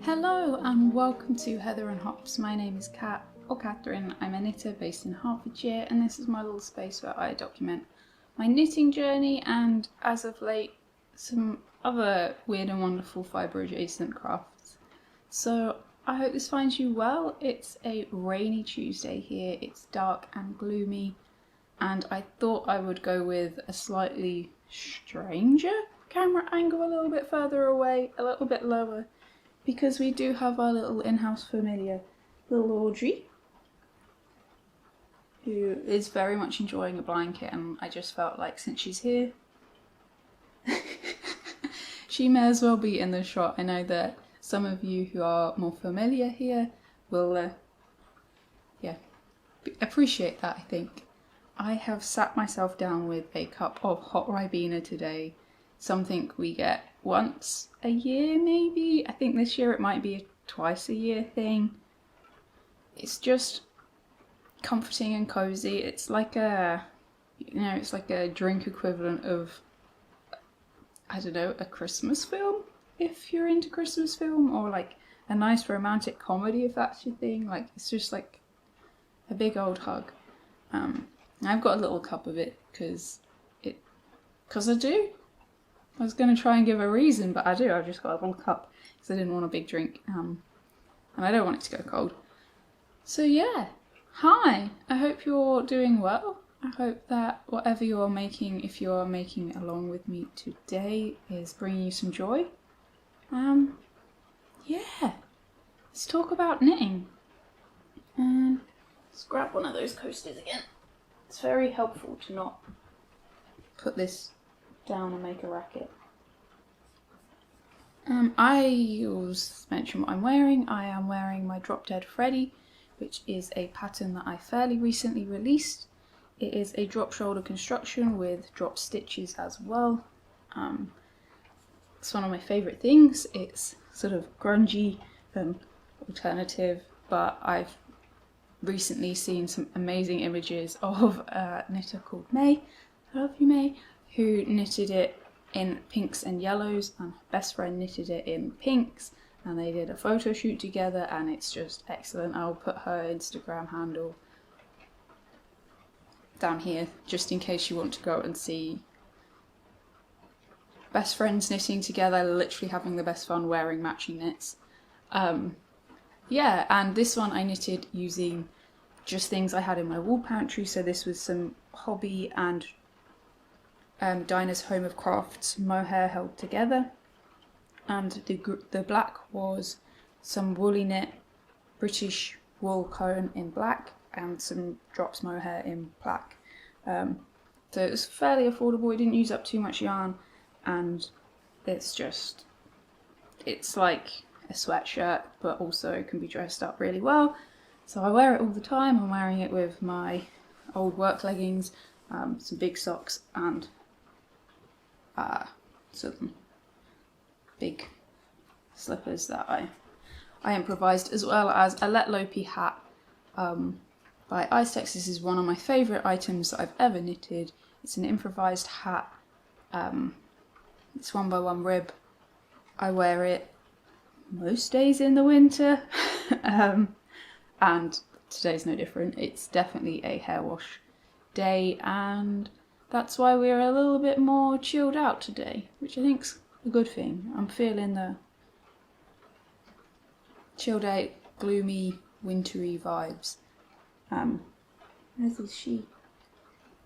Hello and welcome to Heather and Hops. My name is Kat, or Catherine. I'm a knitter based in Hertfordshire, and this is my little space where I document my knitting journey and, as of late, some other weird and wonderful fibre adjacent crafts. So I hope this finds you well. It's a rainy Tuesday here, it's dark and gloomy, and I thought I would go with a slightly stranger camera angle, a little bit further away, a little bit lower, because we do have our little in-house familiar, little Audrey, who is very much enjoying a blanket, and I just felt like since she's here, she may as well be in the shot. I know that some of you who are more familiar here will appreciate that, I think. I have sat myself down with a cup of hot Ribena today, something we get once a year maybe. I think this year it might be a twice a year thing. It's just comforting and cozy. It's like a, it's like a drink equivalent of, I don't know, a Christmas film, if you're into Christmas film, or like a nice romantic comedy if that's your thing. Like, it's just like a big old hug. I've got a little cup of it because I do. I was going to try and give a reason, but I do. I've just got a little cup because I didn't want a big drink, and I don't want it to go cold. So yeah, hi! I hope you're doing well. I hope that whatever you're making, if you're making it along with me today, is bringing you some joy. Yeah, let's talk about knitting. And let's grab one of those coasters again. It's very helpful to not put this down and make a racket. I will mention what I'm wearing. I am wearing my Drop Dead Freddy, which is a pattern that I fairly recently released. It is a drop shoulder construction with drop stitches as well. It's one of my favourite things. It's sort of grungy and alternative, but I've recently seen some amazing images of a knitter called May, I love you May, who knitted it in pinks and yellows, and her best friend knitted it in pinks, and they did a photo shoot together, and it's just excellent. I'll put her Instagram handle down here just in case you want to go and see best friends knitting together, literally having the best fun wearing matching knits. Yeah, and this one I knitted using just things I had in my wall pantry. So this was some Hobby and Dinah's Home of Crafts mohair held together, and the black was some woolly knit British wool cone in black and some drops mohair in black. So it was fairly affordable. It didn't use up too much yarn, and it's like a sweatshirt, but also can be dressed up really well. So I wear it all the time. I'm wearing it with my old work leggings, some big socks, and some big slippers that I improvised, as well as a Let Lopey hat by Icetex. This is one of my favourite items that I've ever knitted. It's an improvised hat. It's 1x1 rib. I wear it most days in the winter, and today's no different. It's definitely a hair wash day, and that's why we're a little bit more chilled out today, which I think's a good thing. I'm feeling the chilled out, gloomy, wintry vibes. As is she.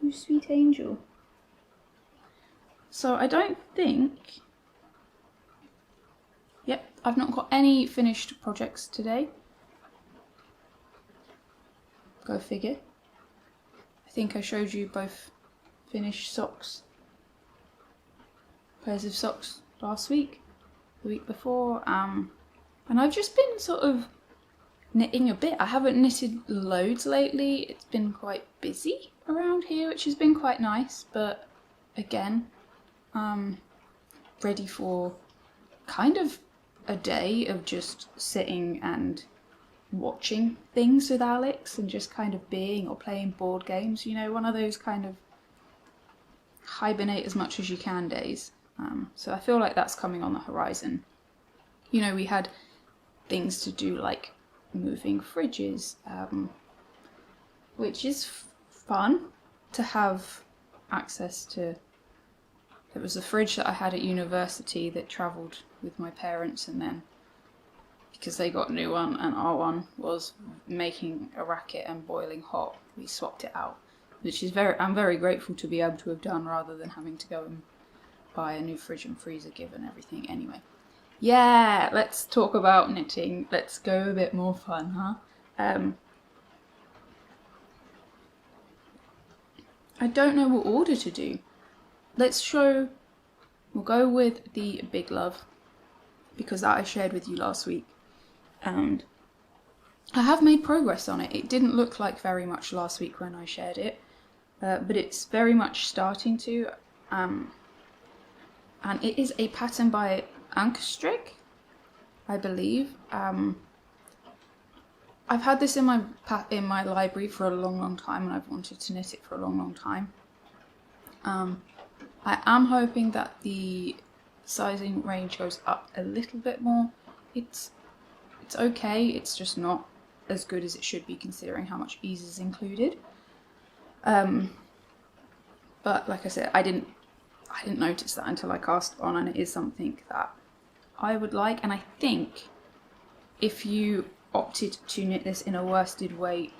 You sweet angel. So I don't think... Yep, I've not got any finished projects today. Go figure. I think I showed you both finished socks, pairs of socks last week, the week before, and I've just been sort of knitting a bit. I haven't knitted loads lately. It's been quite busy around here, which has been quite nice, but again, ready for kind of a day of just sitting and watching things with Alex and just kind of being, or playing board games, one of those kind of hibernate as much as you can days. So I feel like that's coming on the horizon. We had things to do like moving fridges, which is fun to have access to. It was a fridge that I had at university that travelled with my parents, and then because they got a new one and our one was making a racket and boiling hot, we swapped it out, which is I'm very grateful to be able to have done, rather than having to go and buy a new fridge and freezer given everything. Anyway, yeah, let's talk about knitting. Let's go a bit more fun, huh? I don't know what order to do. We'll go with the Big Love, because that I shared with you last week, and I have made progress on it. It didn't look like very much last week when I shared it, but it's very much starting to, and it is a pattern by Ankerstrick, I believe. I've had this in my library for a long time, and I've wanted to knit it for a long time. I am hoping that the sizing range goes up a little bit more. It's okay, it's just not as good as it should be considering how much ease is included. But like I said, I didn't notice that until I cast on, and it is something that I would like. And I think if you opted to knit this in a worsted weight,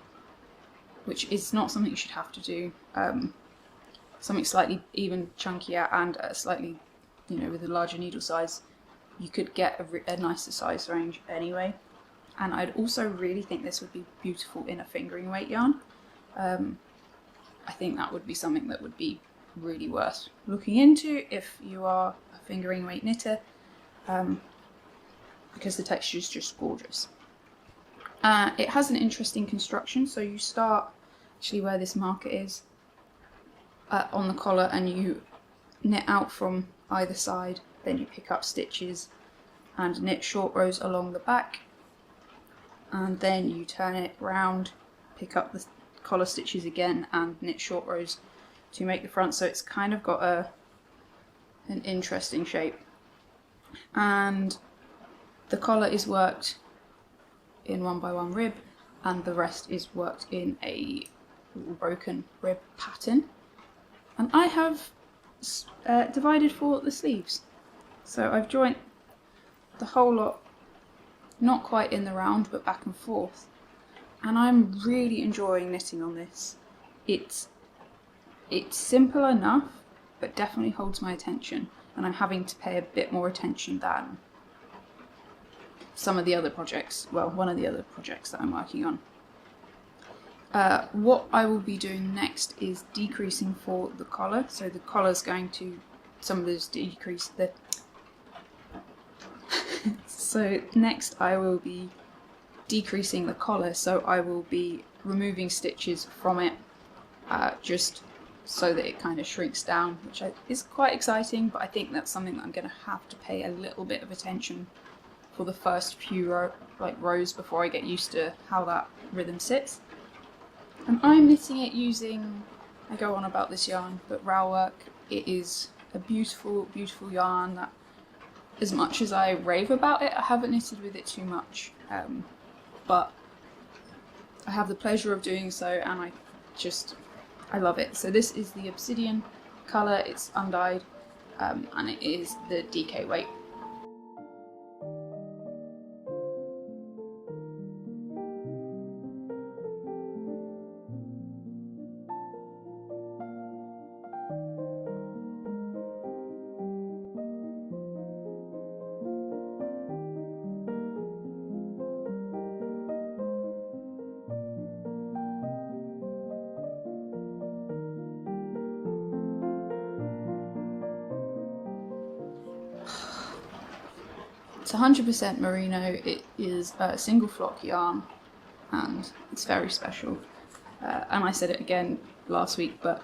which is not something you should have to do, something slightly even chunkier and slightly, with a larger needle size, you could get a nicer size range anyway. And I'd also really think this would be beautiful in a fingering weight yarn. I think that would be something that would be really worth looking into if you are a fingering weight knitter, because the texture is just gorgeous. It has an interesting construction, so you start actually where this marker is, on the collar, and you knit out from either side, then you pick up stitches and knit short rows along the back, and then you turn it round, pick up the collar stitches again and knit short rows to make the front. So it's kind of got an interesting shape, and the collar is worked in 1x1 rib, and the rest is worked in a broken rib pattern. And I have divided for the sleeves, so I've joined the whole lot, not quite in the round but back and forth, and I'm really enjoying knitting on this. It's simple enough, but definitely holds my attention, and I'm having to pay a bit more attention than some of the other projects, well, one of the other projects that I'm working on. What I will be doing next is decreasing for the collar, so the collar's going to, some of those decrease the so next I will be decreasing the collar, so I will be removing stitches from it, just so that it kind of shrinks down, which is quite exciting, but I think that's something that I'm going to have to pay a little bit of attention for the first few rows before I get used to how that rhythm sits. And I'm knitting it using, I go on about this yarn, but Row Work. It is a beautiful, beautiful yarn that, as much as I rave about it, I haven't knitted with it too much, but I have the pleasure of doing so, and I love it. So this is the Obsidian colour, it's undyed, and it is the DK weight. It's 100% merino, it is a single flock yarn, and it's very special. And I said it again last week, but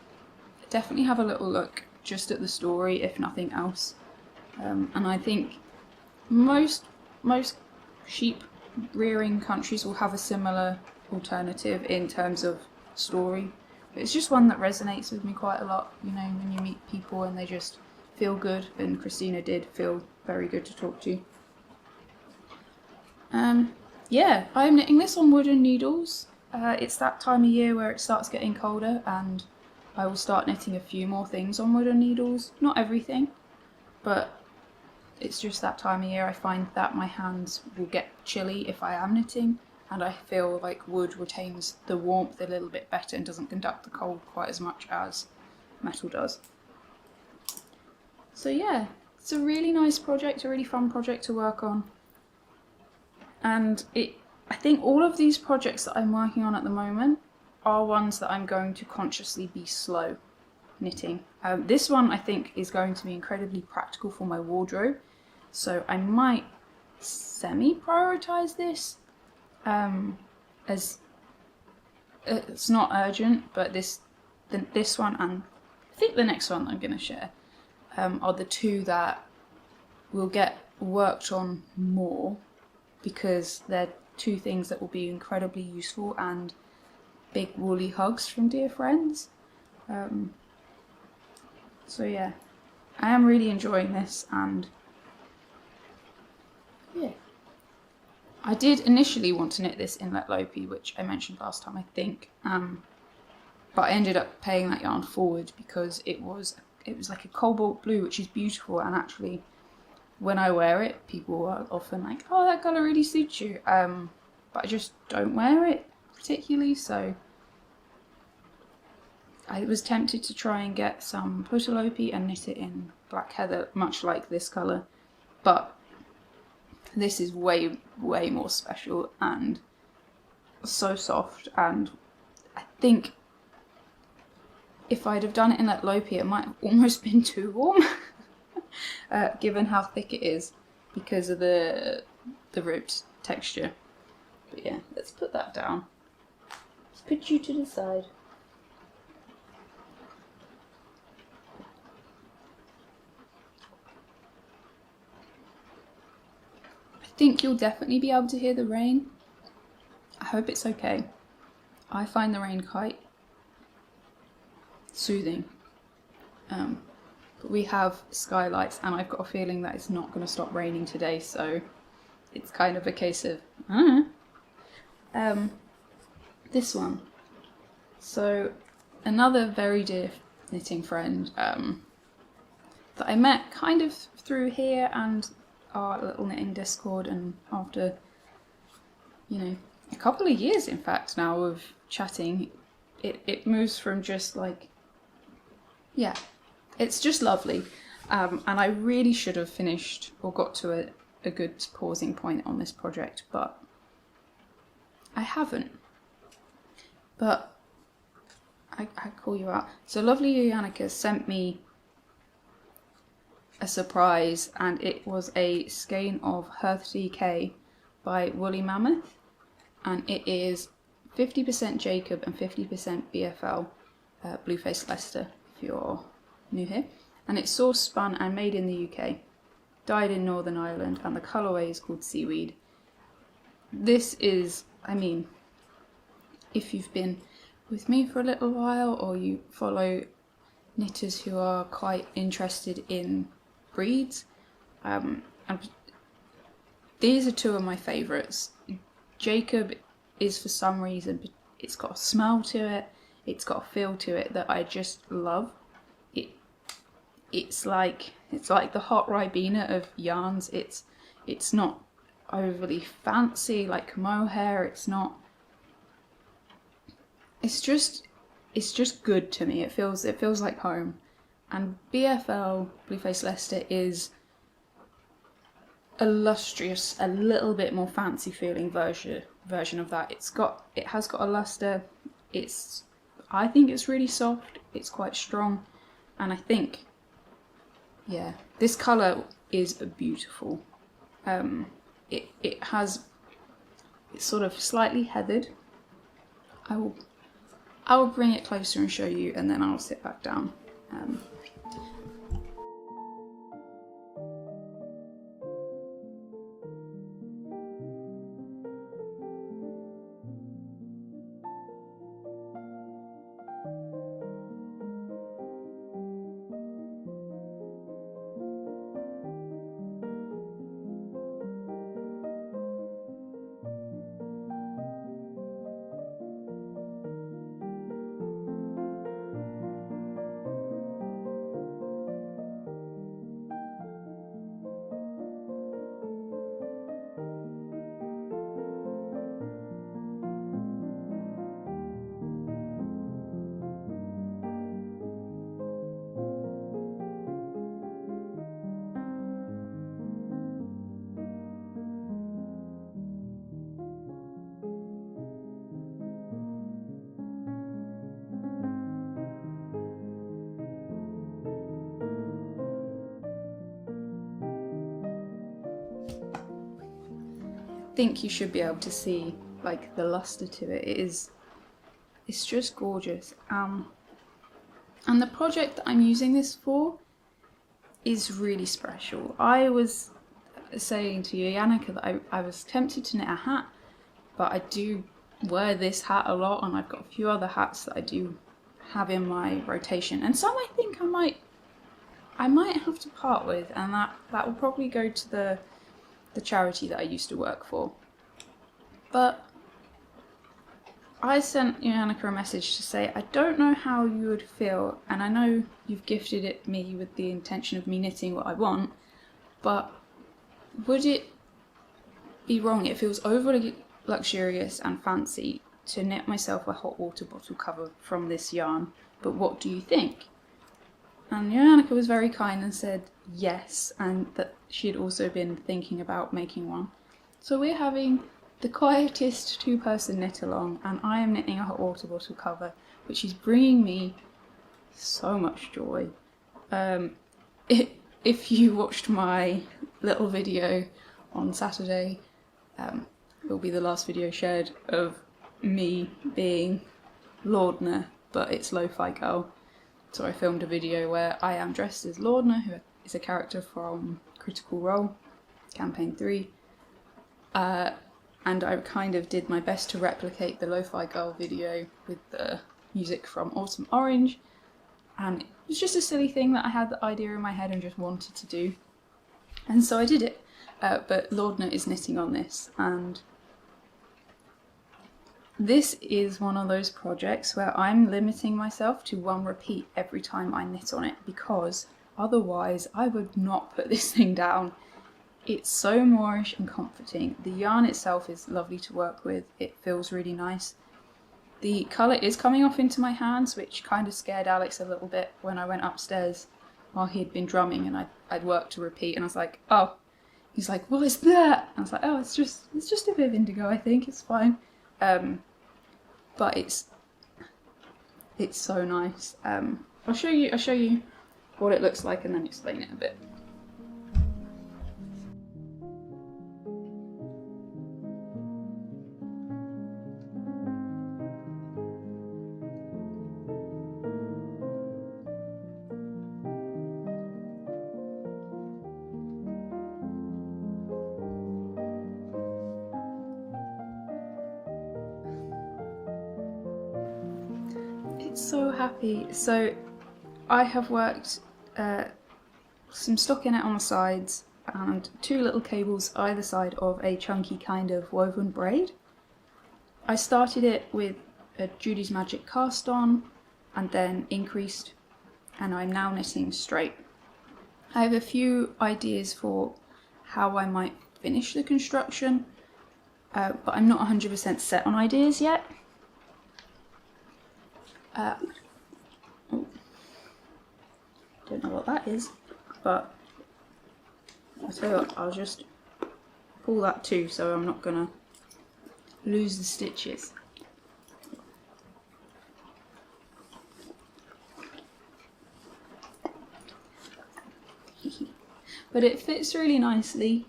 definitely have a little look just at the story, if nothing else. And I think most sheep rearing countries will have a similar alternative in terms of story. But it's just one that resonates with me quite a lot, when you meet people and they just feel good, and Christina did feel very good to talk to. Yeah, I'm knitting this on wooden needles. It's that time of year where it starts getting colder, and I will start knitting a few more things on wooden needles. Not everything, but it's just that time of year. I find that my hands will get chilly if I am knitting, and I feel like wood retains the warmth a little bit better and doesn't conduct the cold quite as much as metal does. So yeah, it's a really nice project, a really fun project to work on. And I think all of these projects that I'm working on at the moment are ones that I'm going to consciously be slow knitting. This one I think is going to be incredibly practical for my wardrobe, so I might semi-prioritize this, as it's not urgent, but this one and I think the next one I'm going to share are the two that will get worked on more, because they're two things that will be incredibly useful and big woolly hugs from dear friends. So yeah, I am really enjoying this, and yeah. I did initially want to knit this in Let Lopi, which I mentioned last time I think, but I ended up paying that yarn forward because it was like a cobalt blue, which is beautiful, and actually when I wear it people are often like, oh, that colour really suits you, but I just don't wear it particularly, so I was tempted to try and get some Potalopi and knit it in Black Heather, much like this colour, but this is way more special and so soft, and I think if I'd have done it in Let Lopi it might have almost been too warm given how thick it is because of the ribbed texture. But yeah, let's put that down. Let's put you to the side. I think you'll definitely be able to hear the rain. I hope it's okay. I find the rain quite soothing. But we have skylights and I've got a feeling that it's not going to stop raining today, so it's kind of a case of, I don't know. This one. So another very dear knitting friend that I met kind of through here and our little knitting Discord, and after, you know, a couple of years in fact now of chatting, it moves from just like, yeah, it's just lovely. And I really should have finished or got to a good pausing point on this project, but I haven't. But I call you out. So lovely Yannicka sent me a surprise, and it was a skein of Hearth DK by Woolly Mammoth, and it is 50% Jacob and 50% BFL Blueface Leicester if you're new here, and it's source spun and made in the UK, dyed in Northern Ireland, and the colourway is called Seaweed. This is, I mean, if you've been with me for a little while or you follow knitters who are quite interested in breeds, and these are two of my favourites. Jacob is, for some reason, it's got a smell to it, it's got a feel to it that I just love. It's like the hot Ribena of yarns. It's not overly fancy like mohair. It's just good to me. It feels like home. And BFL Blueface Leicester is a lustrous, a little bit more fancy feeling version of that. It has got a luster. I think it's really soft. It's quite strong, and I think, yeah, this colour is beautiful. It's sort of slightly heathered. I will bring it closer and show you, and then I'll sit back down. think you should be able to see like the luster to it. It's just gorgeous. And the project that I'm using this for is really special. I was saying to you, Yannicka, that I was tempted to knit a hat, but I do wear this hat a lot, and I've got a few other hats that I do have in my rotation, and some I think I might have to part with, and that will probably go to the charity that I used to work for. But I sent Yannicka a message to say, I don't know how you would feel, and I know you've gifted it me with the intention of me knitting what I want, but would it be wrong? It feels overly luxurious and fancy to knit myself a hot water bottle cover from this yarn, but what do you think? And Yannicka was very kind and said yes, and that she had also been thinking about making one. So we're having the quietest two-person knit-along, and I am knitting a hot water bottle cover, which is bringing me so much joy. If you watched my little video on Saturday, it'll be the last video shared of me being Lordna, but it's Lo-Fi Girl. So I filmed a video where I am dressed as Lordna, who is a character from Critical Role, Campaign 3. And I kind of did my best to replicate the Lo-Fi Girl video with the music from Autumn Orange. And it was just a silly thing that I had the idea in my head and just wanted to do. And so I did it. But Lordna is knitting on this, and this is one of those projects where I'm limiting myself to one repeat every time I knit on it, because otherwise I would not put this thing down. It's so moorish and comforting. The yarn itself is lovely to work with. It feels really nice. The colour is coming off into my hands, which kind of scared Alex a little bit when I went upstairs while he had been drumming and I'd worked to repeat, and I was like, oh. He's like, what is that? I was like, oh, it's just a bit of indigo, I think, it's fine. But it's so nice. I'll show you what it looks like and then explain it a bit. So happy. So I have worked some stockinette on the sides and two little cables either side of a chunky kind of woven braid. I started it with a Judy's Magic cast on and then increased, and I'm now knitting straight. I have a few ideas for how I might finish the construction, but I'm not 100% set on ideas yet. Don't know what that is, but I'll tell you what, I'll just pull that too so I'm not gonna lose the stitches. But it fits really nicely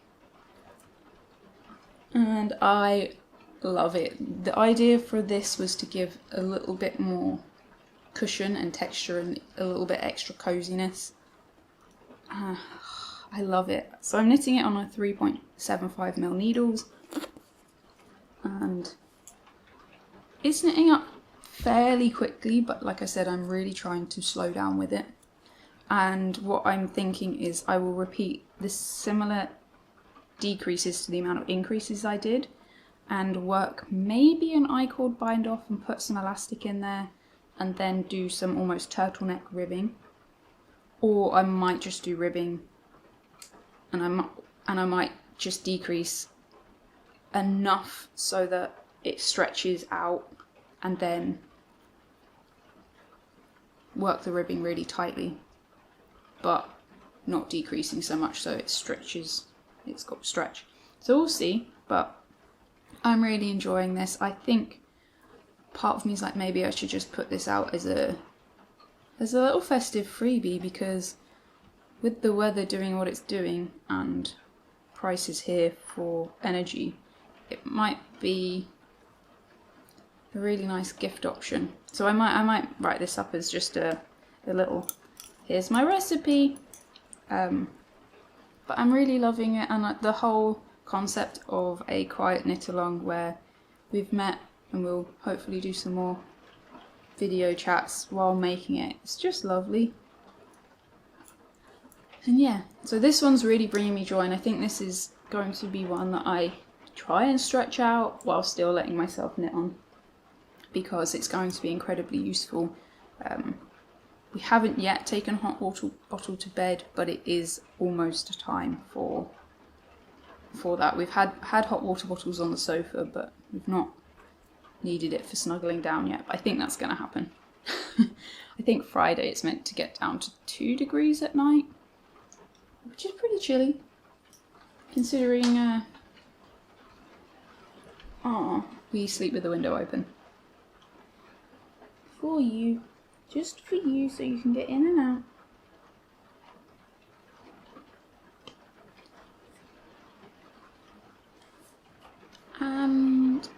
and I love it. The idea for this was to give a little bit more cushion and texture and a little bit extra coziness. I love it. So I'm knitting it on a 3.75mm needles, and it's knitting up fairly quickly, but like I said, I'm really trying to slow down with it. And what I'm thinking is I will repeat the similar decreases to the amount of increases I did, and work maybe an I-cord bind off and put some elastic in there, and then do some almost turtleneck ribbing, or I might just do ribbing, and I might just decrease enough so that it stretches out, and then work the ribbing really tightly, but not decreasing so much so it stretches. It's got stretch. So we'll see, but I'm really enjoying this. I think part of me is like, maybe I should just put this out as a little festive freebie, because with the weather doing what it's doing and prices here for energy, it might be a really nice gift option. So I might write this up as just a little, here's my recipe. But I'm really loving it, and the whole concept of a quiet knit along where we've met and we'll hopefully do some more video chats while making it. It's just lovely. And yeah, so this one's really bringing me joy, and I think this is going to be one that I try and stretch out while still letting myself knit on, because it's going to be incredibly useful. We haven't yet taken hot water bottle to bed, but it is almost time for that. We've had hot water bottles on the sofa, but we've not needed it for snuggling down yet. But I think that's going to happen. I think Friday it's meant to get down to 2 degrees at night, which is pretty chilly, considering we sleep with the window open. For you. Just for you, so you can get in and out. And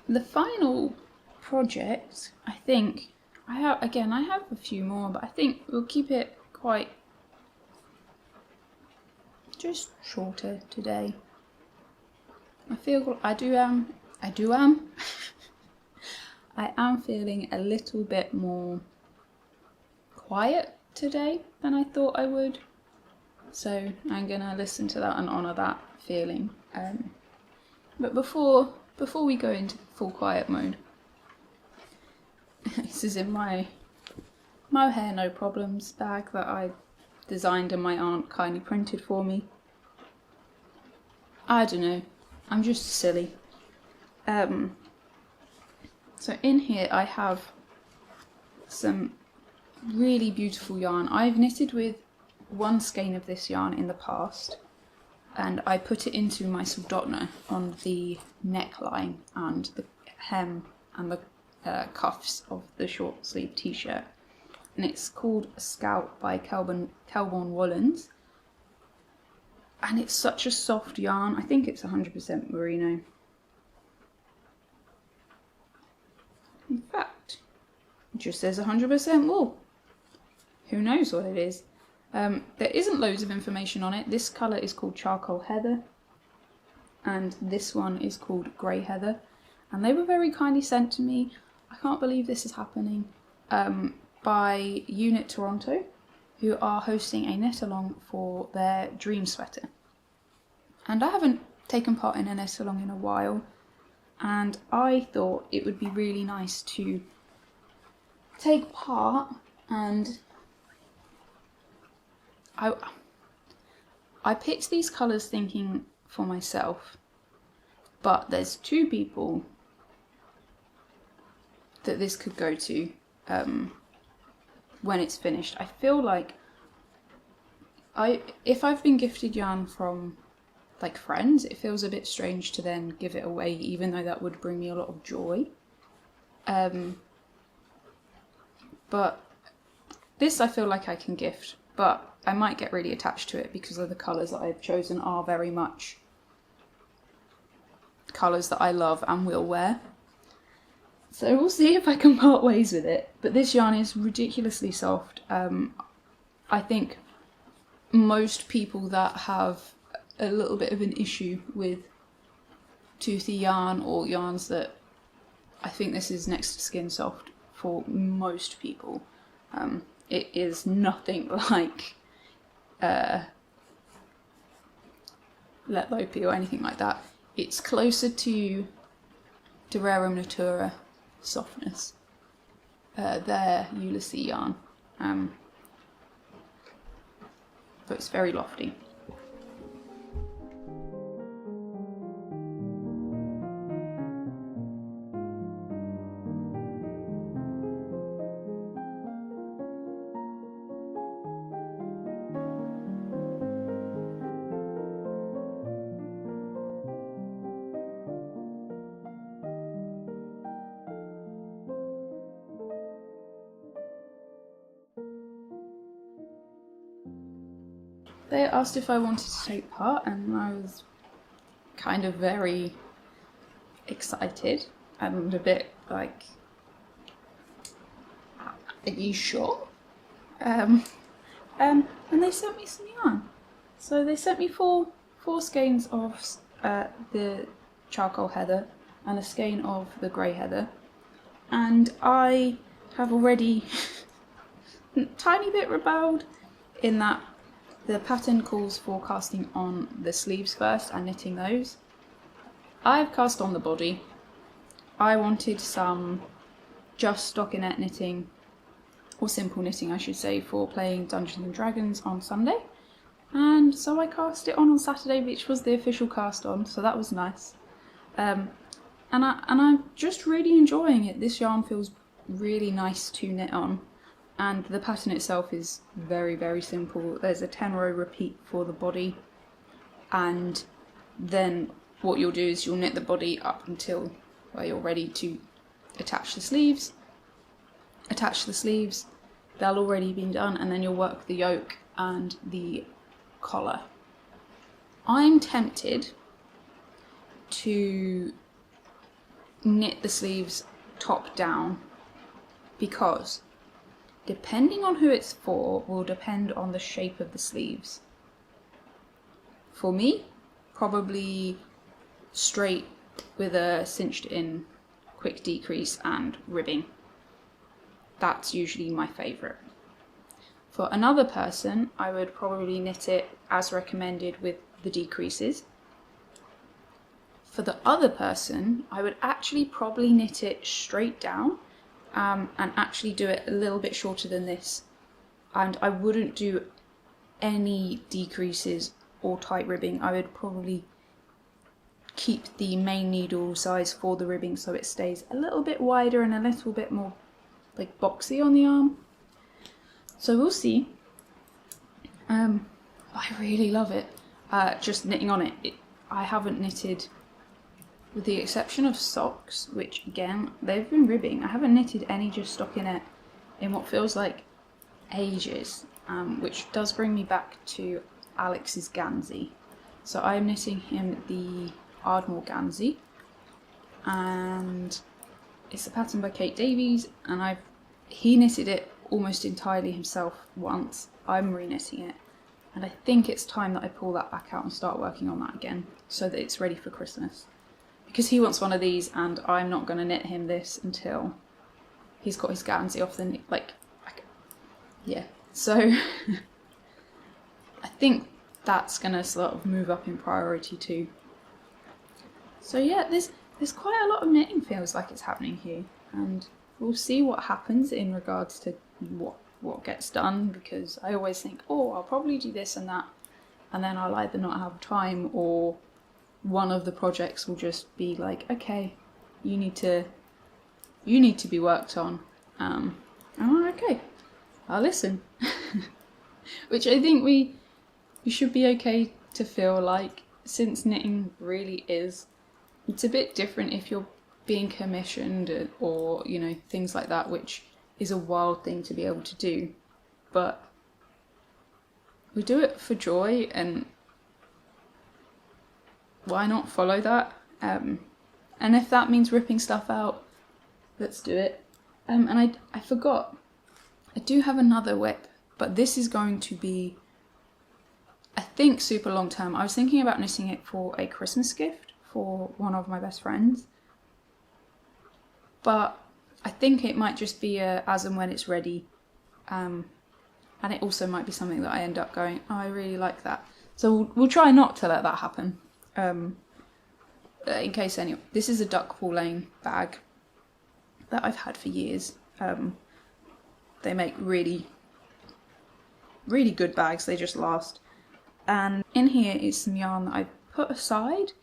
the final project, I think, I have a few more, but I think we'll keep it quite just shorter today. I am feeling a little bit more quiet today than I thought I would, so I'm gonna listen to that and honour that feeling. But before we go into full quiet mode, this is in my mohair no problems bag that I designed and my aunt kindly printed for me. I don't know, I'm just silly. So in here I have some really beautiful yarn. I've knitted with one skein of this yarn in the past, and I put it into my soldotner on the neckline and the hem and the cuffs of the short sleeve t-shirt, and it's called Scout by Kelborn Woolens, and it's such a soft yarn. I think it's 100% merino. In fact, it just says 100% wool. Who knows what it is? There isn't loads of information on it. This colour is called Charcoal Heather, and this one is called Grey Heather, and they were very kindly sent to me. I can't believe this is happening, by Unit Toronto, who are hosting a knit along for their dream sweater. And I haven't taken part in a knit along in a while, and I thought it would be really nice to take part, and I picked these colours thinking for myself, but there's 2 people that this could go to when it's finished. I feel like if I've been gifted yarn from like friends, it feels a bit strange to then give it away, even though that would bring me a lot of joy. But this I feel like I can gift, but I might get really attached to it because of the colours that I've chosen are very much colours that I love and will wear. So we'll see if I can part ways with it. But this yarn is ridiculously soft. I think most people that have a little bit of an issue with toothy yarn or yarns that, I think this is next to skin soft for most people. It is nothing like Let Lopi or anything like that. It's closer to Rerum Natura softness, their Ulysses yarn, but it's very lofty. They asked if I wanted to take part, and I was kind of very excited and a bit like, are you sure? And they sent me some yarn. So they sent me four skeins of the charcoal heather and a skein of the grey heather, and I have already a tiny bit rebelled in that the pattern calls for casting on the sleeves first and knitting those. I've cast on the body. I wanted some just stockinette knitting, or simple knitting I should say, for playing Dungeons and Dragons on Sunday, and so I cast it on Saturday, which was the official cast on, so that was nice. And I'm just really enjoying it. This yarn feels really nice to knit on, and the pattern itself is very, very simple. There's a 10-row repeat for the body, and then what you'll do is you'll knit the body up until where you're ready to attach the sleeves. They'll already been done, and then you'll work the yoke and the collar. I'm tempted to knit the sleeves top down, because depending on who it's for will depend on the shape of the sleeves. For me, probably straight with a cinched in quick decrease and ribbing. That's usually my favourite. For another person, I would probably knit it as recommended with the decreases. For the other person, I would actually probably knit it straight down and actually do it a little bit shorter than this. And I wouldn't do any decreases or tight ribbing. I would probably keep the main needle size for the ribbing so it stays a little bit wider and a little bit more like boxy on the arm. So we'll see. I really love it. Just knitting on it. I haven't knitted, with the exception of socks, which again, they've been ribbing. I haven't knitted any just stockinette in what feels like ages, which does bring me back to Alex's Gansey. So I'm knitting him the Ardmore Gansey, and it's a pattern by Kate Davies, and he knitted it almost entirely himself once. I'm re-knitting it, and I think it's time that I pull that back out and start working on that again so that it's ready for Christmas, because he wants one of these and I'm not going to knit him this until he's got his Gansey off the yeah, so I think that's going to sort of move up in priority too. So yeah, there's quite a lot of knitting feels like it's happening here, and we'll see what happens in regards to what gets done, because I always think, oh, I'll probably do this and that, and then I'll either not have time, or one of the projects will just be like, okay, you need to be worked on. I'm like, okay, I'll listen. Which I think we should be okay to feel like, since knitting really is, it's a bit different if you're being commissioned or, you know, things like that, which is a wild thing to be able to do. But we do it for joy, and why not follow that? And if that means ripping stuff out, let's do it. And I forgot, I do have another whip, but this is going to be, I think, super long term. I was thinking about knitting it for a Christmas gift for one of my best friends, but I think it might just be a as and when it's ready, and it also might be something that I end up going, oh, I really like that, so we'll try not to let that happen. In case anyway, this is a duck ball lane bag that I've had for years. They make really, really good bags, they just last. And in here is some yarn that I've put aside.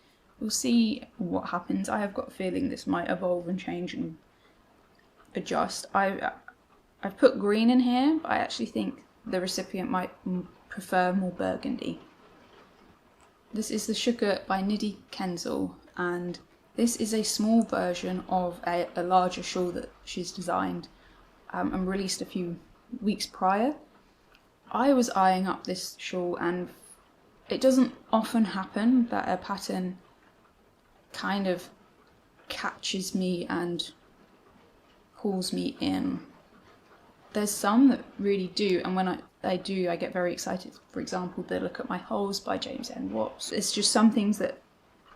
We'll see what happens. I have got a feeling this might evolve and change and adjust. I've put green in here, but I actually think the recipient might prefer more burgundy. This is the Sugar by Nidhi Kensal, and this is a small version of a larger shawl that she's designed and released a few weeks prior. I was eyeing up this shawl, and it doesn't often happen that a pattern kind of catches me and pulls me in. There's some that really do, and when I do, I get very excited. For example, the Look at My Holes by James N. Watts. It's just some things that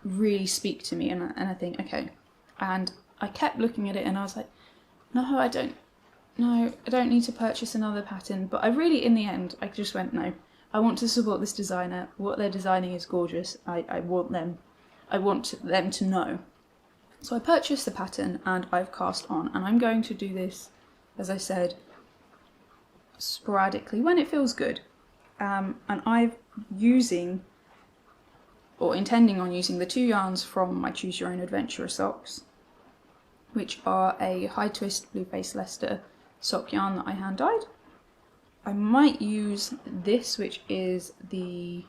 really speak to me, and I think, okay. And I kept looking at it and I was like, no, I don't need to purchase another pattern. But I really, in the end, I just went, no, I want to support this designer. What they're designing is gorgeous. I want them to know. So I purchased the pattern and I've cast on, and I'm going to do this, as I said, sporadically when it feels good. And I'm intending on using the 2 yarns from my Choose Your Own Adventurer socks, which are a high twist Blueface Leicester sock yarn that I hand dyed. I might use this, which is the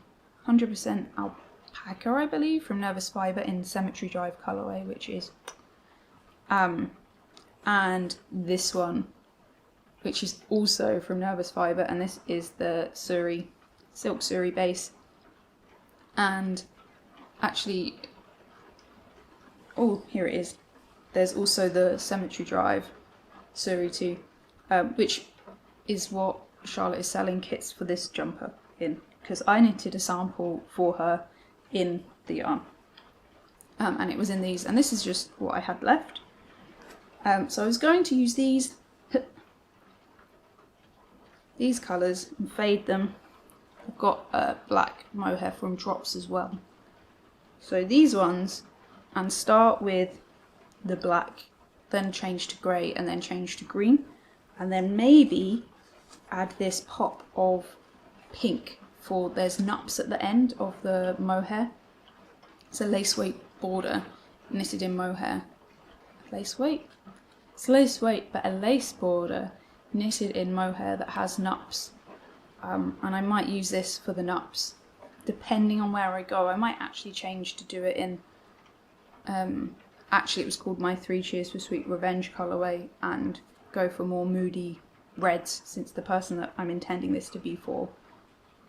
100% alpaca, I believe, from Nervous Fibre in Cemetery Drive colourway, which is, and this one, which is also from Nervous Fibre, and this is the Silk Surrey base. And actually, oh, here it is. There's also the Cemetery Drive Surrey too, which is what Charlotte is selling kits for this jumper in, because I knitted a sample for her in the yarn, and it was in these, and this is just what I had left. So I was going to use these colours and fade them. I've got black mohair from Drops as well. So these ones, and start with the black, then change to grey, and then change to green, and then maybe add this pop of pink for, there's nups at the end of the mohair. It's a lace weight border knitted in mohair. Lace weight? It's lace weight, but a lace border knitted in mohair that has nups. And I might use this for the nups. Depending on where I go, I might actually change to do it in, actually it was called my 3 Cheers for Sweet Revenge colourway, and go for more moody reds, since the person that I'm intending this to be for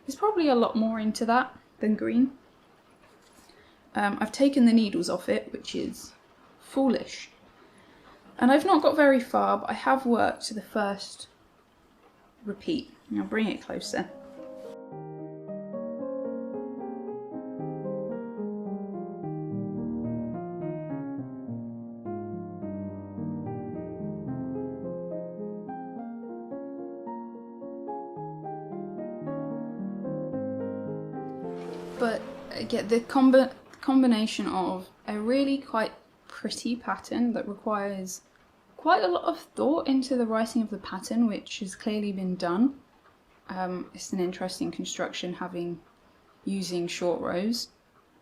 is probably a lot more into that than green. I've taken the needles off it, which is foolish. And I've not got very far, but I have worked to the first repeat. I'll bring it closer. But again, the combination of a really quite pretty pattern that requires quite a lot of thought into the writing of the pattern, which has clearly been done. It's an interesting construction, using short rows,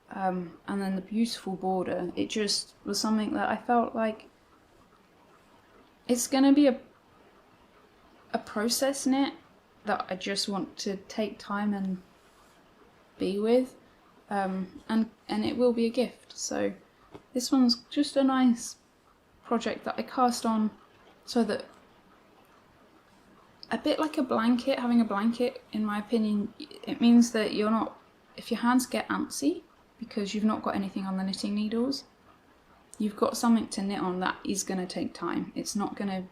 and then the beautiful border. It just was something that I felt like it's going to be a process knit that I just want to take time and be with, and it will be a gift. So this one's just a nice project that I cast on, so that, a bit like a blanket, having a blanket, in my opinion, it means that you're not, if your hands get antsy because you've not got anything on the knitting needles, you've got something to knit on that is going to take time. It's not going to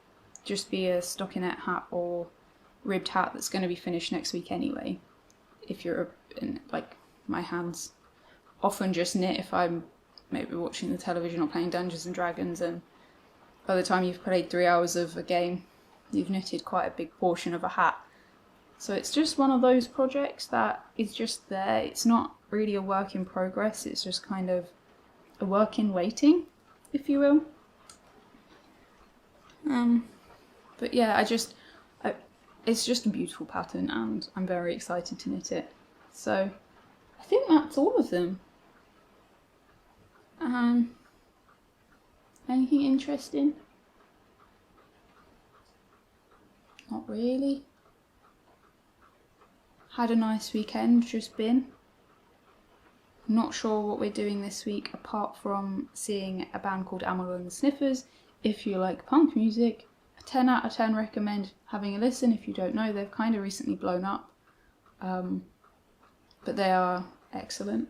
just be a stockinette hat or ribbed hat that's going to be finished next week anyway. If you're in, like, my hands often just knit if I'm maybe watching the television or playing Dungeons and Dragons, and by the time you've played 3 hours of a game, you've knitted quite a big portion of a hat. So it's just one of those projects that is just there. It's not really a work in progress, it's just kind of a work in waiting, if you will. But yeah, it's just a beautiful pattern, and I'm very excited to knit it. So I think that's all of them. Anything interesting? Not really. Had a nice weekend, just been. Not sure what we're doing this week, apart from seeing a band called Amel and the Sniffers. If you like punk music, a 10 out of 10 recommend having a listen. If you don't know, they've kind of recently blown up. But they are excellent.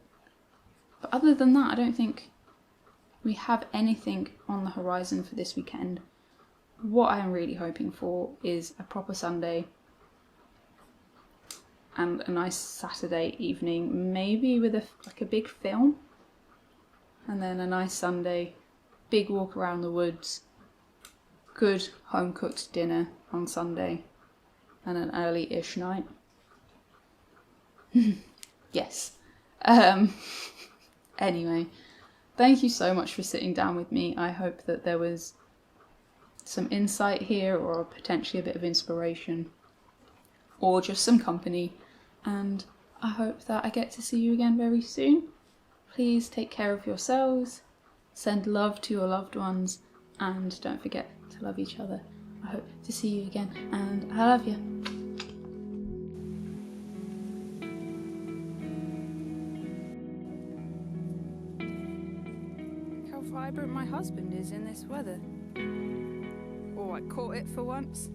But other than that, I don't think we have anything on the horizon for this weekend, what I am really hoping for is a proper Sunday and a nice Saturday evening, maybe with like a big film, and then a nice Sunday, big walk around the woods, good home cooked dinner on Sunday, and an early-ish night. Yes. Anyway, thank you so much for sitting down with me. I hope that there was some insight here, or potentially a bit of inspiration, or just some company, and I hope that I get to see you again very soon. Please take care of yourselves, send love to your loved ones, and don't forget to love each other. I hope to see you again, and I love you. How vibrant my husband is in this weather. Oh, I caught it for once.